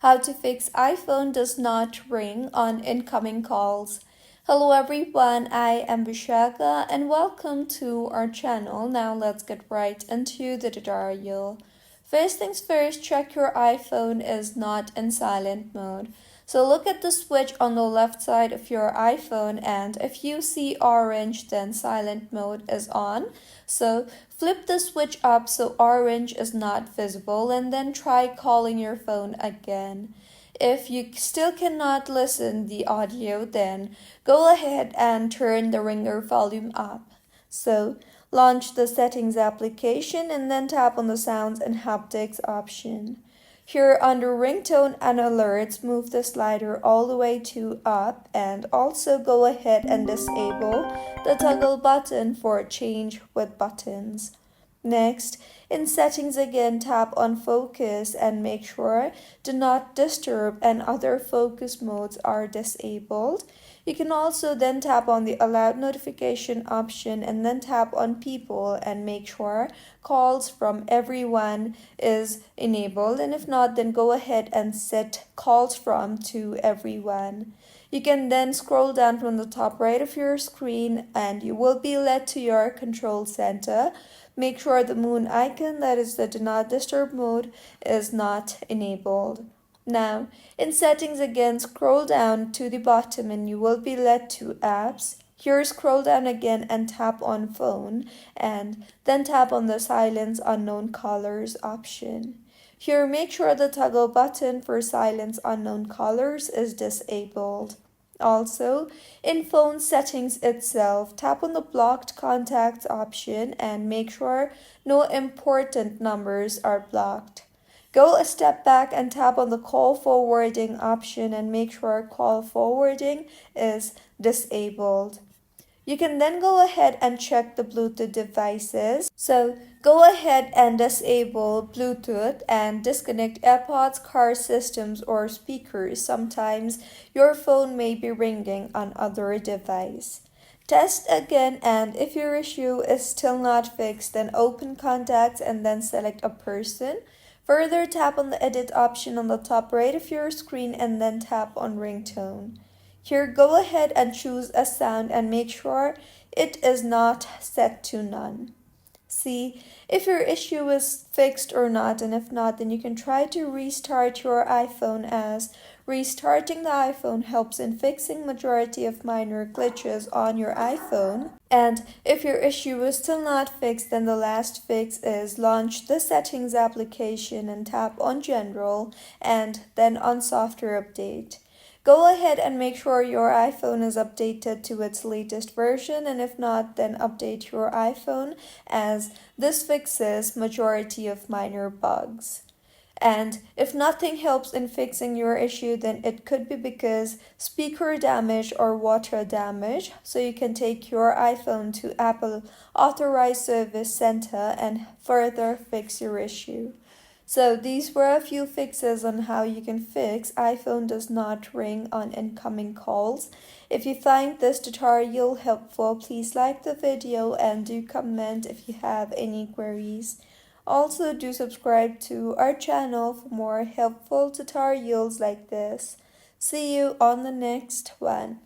How to fix iPhone does not ring on incoming calls. Hello everyone, I am Vishaka and welcome to our channel. Now let's get right into the tutorial. First things first, check your iPhone is not in silent mode. So look at the switch on the left side of your iPhone, and if you see orange, then silent mode is on. So flip the switch up so orange is not visible, and then try calling your phone again. If you still cannot listen the audio, then go ahead and turn the ringer volume up. So launch the settings application and then tap on the sounds and haptics option. Here under ringtone and alerts, move the slider all the way to up, and also go ahead and disable the toggle button for change with buttons. Next, in settings again, tap on focus and make sure do not disturb and other focus modes are disabled. You can also then tap on the allowed notification option and then tap on people and make sure calls from everyone is enabled, and if not, then go ahead and set calls from to everyone. You can then scroll down from the top right of your screen and you will be led to your control center. Make sure the moon icon, that is the do not disturb mode, is not enabled. Now, in settings again, scroll down to the bottom and you will be led to apps. Here scroll down again and tap on phone, and then tap on the silence unknown callers option. Here make sure the toggle button for silence unknown callers is disabled. Also, in phone settings itself, tap on the blocked contacts option and make sure no important numbers are blocked. Go a step back and tap on the call forwarding option and make sure call forwarding is disabled. You can then go ahead and check the Bluetooth devices. So go ahead and disable Bluetooth and disconnect AirPods, car systems, or speakers. Sometimes your phone may be ringing on other device. Test again, and if your issue is still not fixed, then open contacts and then select a person. Further, tap on the edit option on the top right of your screen and then tap on ringtone. Here, go ahead and choose a sound and make sure it is not set to none. See if your issue is fixed or not, and if not, then you can try to restart your iPhone, as restarting the iPhone helps in fixing majority of minor glitches on your iPhone. And if your issue is still not fixed, then the last fix is launch the settings application and tap on general and then on software update. Go ahead and make sure your iPhone is updated to its latest version, and if not, then update your iPhone, as this fixes majority of minor bugs. And if nothing helps in fixing your issue, then it could be because speaker damage or water damage. So you can take your iPhone to Apple Authorized Service Center and further fix your issue. So these were a few fixes on how you can fix iPhone does not ring on incoming calls. If you find this tutorial helpful, please like the video and do comment if you have any queries. Also, do subscribe to our channel for more helpful tutorials like this. See you on the next one.